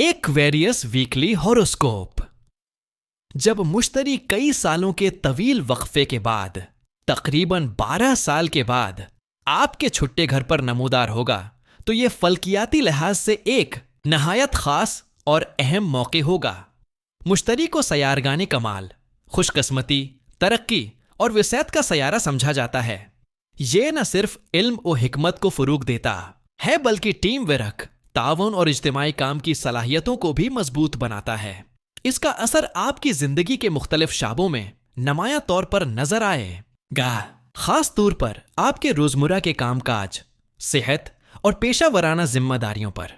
Aquarius weekly horoscope. जब मुश्तरी कई सालों के तवील वक्फे के बाद, तकरीबन 12 साल के बाद आपके छुट्टे घर पर नमूदार होगा, तो ये फल्कियाती लिहाज से एक नहायत खास और अहम मौके होगा। मुश्तरी को सयारगाने कमाल, खुशकिस्मती, तरक्की और विसैत का सयारा समझा जाता है। ये न सिर्फ इल्म और हिकमत को फरूग देता है, बल्कि टीम वर्क, तावन और इज्तिमाई काम की सलाहियतों को भी मजबूत बनाता है। इसका असर आपकी जिंदगी के मुख्तलिफ शाबों में नुमायां तौर पर नजर आएगा, खास तौर पर आपके रोजमर्रा के कामकाज, सेहत और पेशावराना जिम्मेदारियों पर।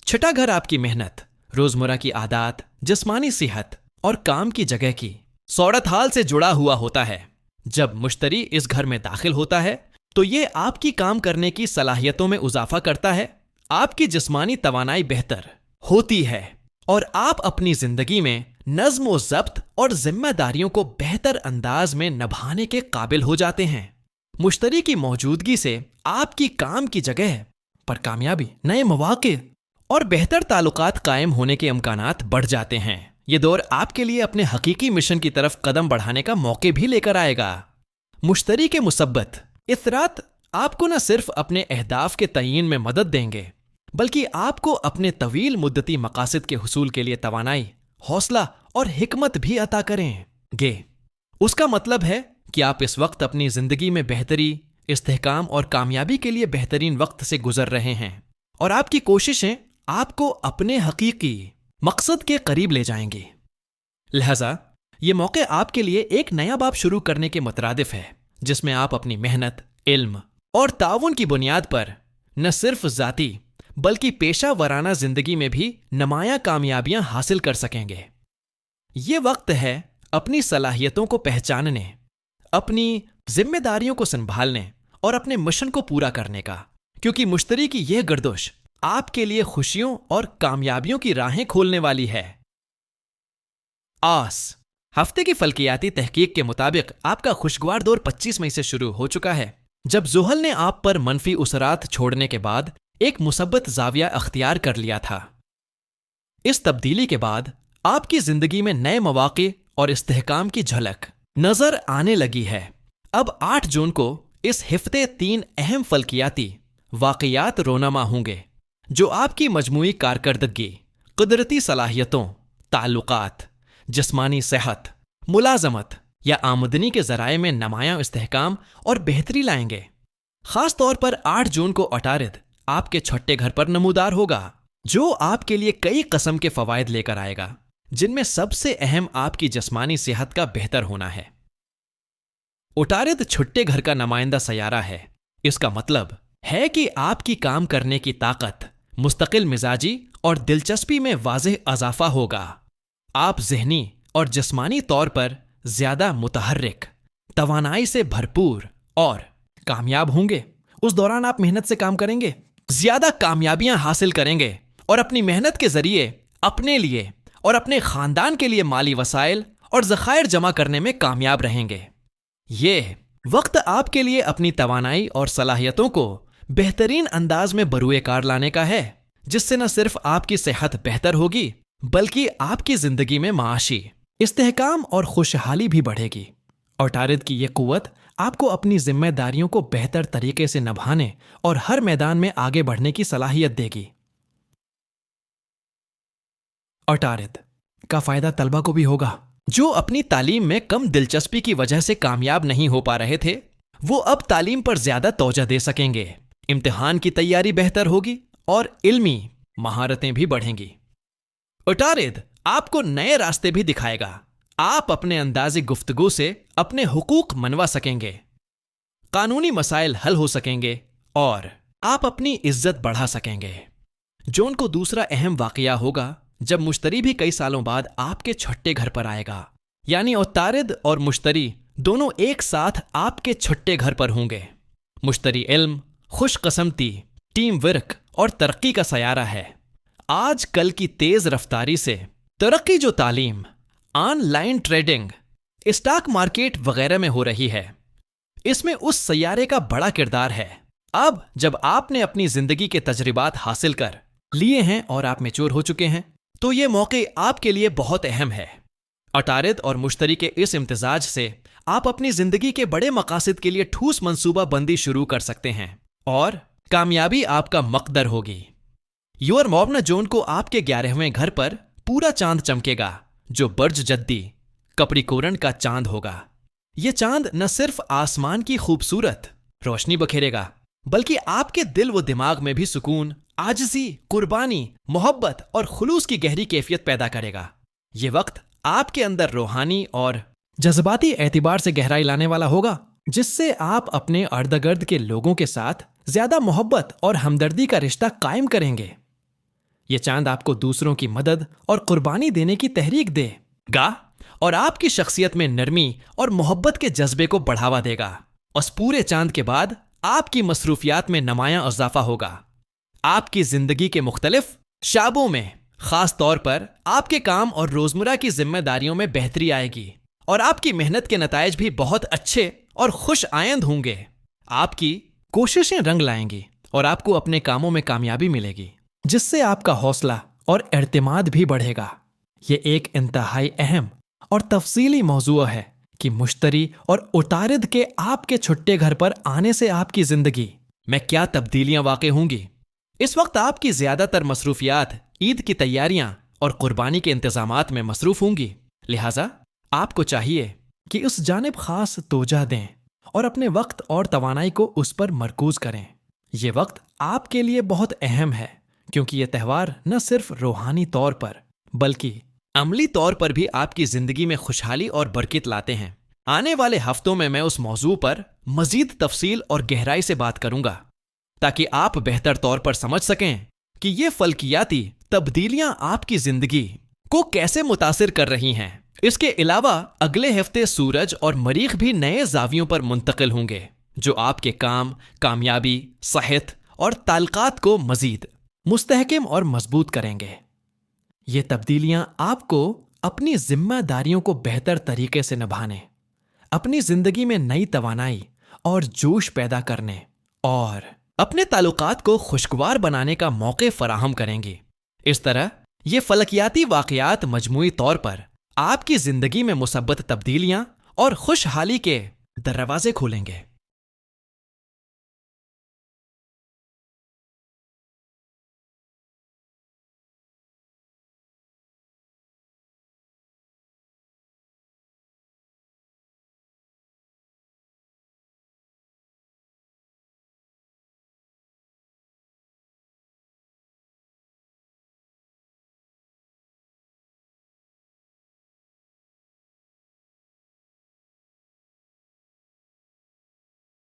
छठा घर आपकी मेहनत, रोजमर्रा की आदत, जिस्मानी सेहत और काम की जगह की सूरत हाल से जुड़ा हुआ होता है। जब मुश्तरी इस घर में दाखिल होता है तो ये आपकी काम करने की सलाहियतों में इजाफा करता है, आपकी जिस्मानी तवानाई बेहतर होती है और आप अपनी जिंदगी में नज्म व ज़ब्त और जिम्मेदारियों को बेहतर अंदाज में निभाने के काबिल हो जाते हैं। मुश्तरी की मौजूदगी से आपकी काम की जगह पर कामयाबी, नए मौके और बेहतर ताल्लुकात कायम होने के इम्कानात बढ़ जाते हैं। ये दौर आपके लिए अपने हकीकी मिशन की तरफ कदम बढ़ाने का मौके भी लेकर आएगा। मुश्तरी के मुसब्बत इतरात आपको न सिर्फ अपने अहदाफ के तयीन में मदद देंगे, बल्कि आपको अपने तवील मुद्दती मकासद के हुसूल के लिए तवानाई, हौसला और हिकमत भी अता करेंगे। उसका मतलब है कि आप इस वक्त अपनी जिंदगी में बेहतरी, इस्तेहकाम और कामयाबी के लिए बेहतरीन वक्त से गुजर रहे हैं और आपकी कोशिशें आपको अपने हकीकी मकसद के करीब ले जाएंगी। लिहाजा ये मौके आपके लिए एक नया बाब शुरू करने के मुतरादिफ है, जिसमें आप अपनी मेहनत, इल्म और ताउन की बुनियाद पर न सिर्फ ज़ाती बल्कि पेशा वराना जिंदगी में भी नुमायां कामयाबियां हासिल कर सकेंगे। ये वक्त है अपनी सलाहियतों को पहचानने, अपनी जिम्मेदारियों को संभालने और अपने मिशन को पूरा करने का, क्योंकि मुश्तरी की यह गर्दश आपके लिए खुशियों और कामयाबियों की राहें खोलने वाली है। आस हफ्ते की फल्कियाती तहकीक के मुताबिक आपका खुशगवार दौर 25 मई से शुरू हो चुका है, जब ज़ुहल ने आप पर मनफी उसरात छोड़ने के बाद एक मुसब्बत ज़ाविया अख्तियार कर लिया था। इस तब्दीली के बाद आपकी जिंदगी में नए मौके और इस्तेहकाम की झलक नजर आने लगी है। अब 8 जून को इस हफ्ते 3 अहम फल्कियाती वाक़यात रोनमा होंगे, जो आपकी मजमूई कारकर्दगी, कुदरती सलाहियतों, ताल्लुकात, जिस्मानी सेहत, मुलाजमत या आमदनी के ज़राए में नुमायां इस्तेहकाम और बेहतरी लाएंगे। खास तौर पर 8 जून को अटारिद आपके छठे घर पर नमूदार होगा, जो आपके लिए कई किस्म के फवायद लेकर आएगा, जिनमें सबसे अहम आपकी जिस्मानी सेहत का बेहतर होना है। उटारिद छुट्टे घर का नुमाइंदा सयारा है। इसका मतलब है कि आपकी काम करने की ताकत, मुस्तकिल मिजाजी और दिलचस्पी में वाज़ेह इजाफा होगा। आप ज़हनी और जिस्मानी तौर पर ज़्यादा मुतहर्रिक, तवानाई से भरपूर और कामयाब होंगे। उस दौरान आप मेहनत से काम करेंगे, ज़्यादा कामयाबियां हासिल करेंगे और अपनी मेहनत के ज़रिए अपने लिए और अपने ख़ानदान के लिए माली वसाइल और ज़खायर जमा करने में कामयाब रहेंगे। ये वक्त आपके लिए अपनी तवानाई और सलाहियतों को बेहतरीन अंदाज में बरूए कार लाने का है, जिससे न सिर्फ आपकी सेहत बेहतर होगी, बल्कि आपकी जिंदगी में माशी, इस्तेहकाम और खुशहाली भी बढ़ेगी। और टारिद की यह कुव्वत आपको अपनी जिम्मेदारियों को बेहतर तरीके से निभाने और हर मैदान में आगे बढ़ने की सलाहियत देगी। और टारिद का फायदा तलबा को भी होगा, जो अपनी तालीम में कम दिलचस्पी की वजह से कामयाब नहीं हो पा रहे थे। वो अब तालीम पर ज्यादा तवज्जो दे सकेंगे, इम्तिहान की तैयारी बेहतर होगी और इल्मी महारतें भी बढ़ेंगी। उटारिद आपको नए रास्ते भी दिखाएगा। आप अपने अंदाज़े गुफ्तगू से अपने हुकूक मनवा सकेंगे, कानूनी मसाइल हल हो सकेंगे और आप अपनी इज्जत बढ़ा सकेंगे। जून को दूसरा अहम वाक़या होगा, जब मुश्तरी भी कई सालों बाद आपके छठे घर पर आएगा। यानी उतारिद और मुश्तरी दोनों एक साथ आपके छठे घर पर होंगे। मुश्तरी इल्म, खुशकिस्मती, टीम वर्क और तरक्की का सयारा है। आज कल की तेज रफ्तारी से तरक्की जो तालीम, ऑनलाइन ट्रेडिंग, स्टॉक मार्केट वगैरह में हो रही है, इसमें उस सयारे का बड़ा किरदार है اب جب آپ نے اپنی زندگی کے تجربات حاصل کر لیے ہیں اور آپ میچور ہو چکے ہیں تو یہ موقع آپ کے لیے بہت اہم ہے۔ عطارد اور مشتری کے اس امتزاج سے آپ اپنی زندگی کے بڑے مقاصد کے لیے ٹھوس منصوبہ بندی شروع کر سکتے ہیں اور کامیابی آپ کا مقدر ہوگی۔ یور موبنا جون کو آپ کے 11ویں گھر پر پورا چاند چمکے گا جو برج جدی کپڑی کا چاند ہوگا۔ یہ چاند نہ صرف آسمان کی خوبصورت روشنی بکھیرے گا بلکہ آپ کے دل و دماغ میں بھی سکون، عاجزی، قربانی، محبت اور خلوص کی گہری کیفیت پیدا کرے گا۔ یہ وقت آپ کے اندر روحانی اور جذباتی اعتبار سے گہرائی لانے والا ہوگا جس سے آپ اپنے ارد گرد کے لوگوں کے ساتھ زیادہ محبت اور ہمدردی کا رشتہ قائم کریں گے۔ یہ چاند آپ کو دوسروں کی مدد اور قربانی دینے کی تحریک دے گا اور آپ کی شخصیت میں نرمی اور محبت کے جذبے کو بڑھاوا دے گا۔ اس پورے چاند کے بعد آپ کی مصروفیات میں نمایاں اضافہ ہوگا۔ آپ کی زندگی کے مختلف شعبوں میں، خاص طور پر آپ کے کام اور روزمرہ کی ذمہ داریوں میں بہتری آئے گی اور آپ کی محنت کے نتائج بھی بہت اچھے اور خوش آئند ہوں گے۔ آپ کی کوششیں رنگ لائیں گی اور آپ کو اپنے کاموں میں کامیابی ملے گی جس سے آپ کا حوصلہ اور اعتماد بھی بڑھے گا۔ یہ ایک انتہائی اہم اور تفصیلی موضوع ہے کہ مشتری اور عطارد کے آپ کے چھٹے گھر پر آنے سے آپ کی زندگی میں کیا تبدیلیاں واقع ہوں گی۔ اس وقت آپ کی زیادہ تر مصروفیات عید کی تیاریاں اور قربانی کے انتظامات میں مصروف ہوں گی، لہٰذا آپ کو چاہیے کہ اس جانب خاص توجہ دیں اور اپنے وقت اور توانائی کو اس پر مرکوز کریں۔ یہ وقت آپ کے لیے بہت اہم ہے کیونکہ یہ تہوار نہ صرف روحانی طور پر بلکہ عملی طور پر بھی آپ کی زندگی میں خوشحالی اور برکت لاتے ہیں۔ آنے والے ہفتوں میں اس موضوع پر مزید تفصیل اور گہرائی سے بات کروں گا تاکہ آپ بہتر طور پر سمجھ سکیں کہ یہ فلکیاتی تبدیلیاں آپ کی زندگی کو کیسے متاثر کر رہی ہیں۔ اس کے علاوہ اگلے ہفتے سورج اور مریخ بھی نئے زاویوں پر منتقل ہوں گے جو آپ کے کام، کامیابی، صحت اور تعلقات کو مزید مستحکم اور مضبوط کریں گے۔ یہ تبدیلیاں آپ کو اپنی ذمہ داریوں کو بہتر طریقے سے نبھانے، اپنی زندگی میں نئی توانائی اور جوش پیدا کرنے اور اپنے تعلقات کو خوشگوار بنانے کا موقع فراہم کریں گی۔ اس طرح یہ فلکیاتی واقعات مجموعی طور پر آپ کی زندگی میں مثبت تبدیلیاں اور خوشحالی کے دروازے کھولیں گے۔